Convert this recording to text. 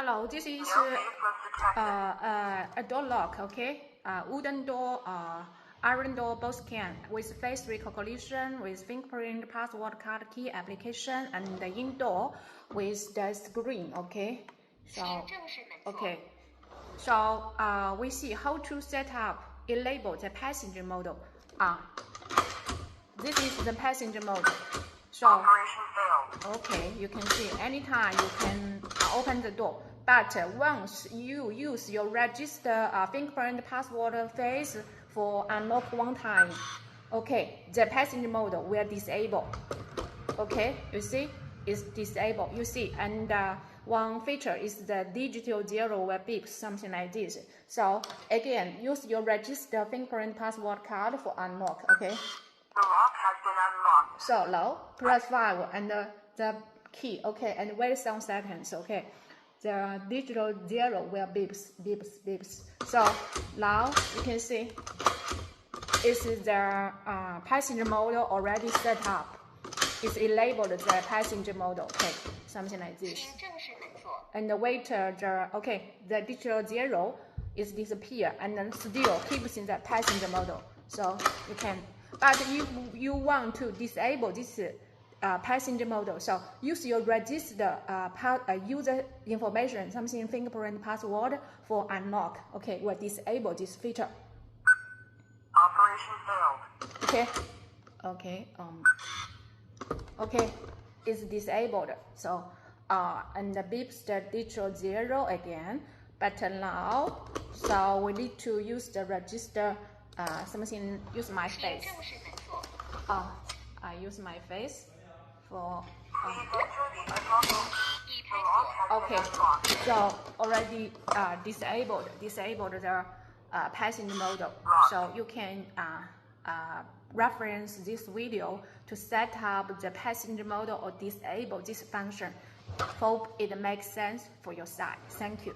Hello, this is a door lock, okay? Wooden door, iron door, both can, with face recognition, with fingerprint, password card key application, and the indoor with the screen, okay? So, we see how to set up, enable the passenger mode. This is the passenger mode. So, okay, you can see anytime you can open the door. But once you use your register fingerprint password face for unlock one time, okay, the passenger mode will disable. Okay, you see, it's disabled. You see, and one feature is the digital zero will beep, something like this. So again, use your register fingerprint password card for unlock. Okay. The lock has been unlocked. So now press 5 and the key, okay, and wait some seconds, okay. The digital zero will beeps, beeps, beeps. So now you can see it's the passenger mode already set up. It's enabled the passenger mode, okay, something like this. And the waiter, the digital zero is disappear and then still keeps in the passenger mode. So you can. But if you want to disable this passenger mode, so use your register user information, something fingerprint password for unlock. Okay, will disable this feature. Operation failed. Okay, it's disabled. So and the beeps the digital zero again. But now, so we need to use the register. Use my face. I use my face for. Okay, so already disabled the passenger mode. So you can reference this video to set up the passenger mode or disable this function. Hope it makes sense for your side. Thank you.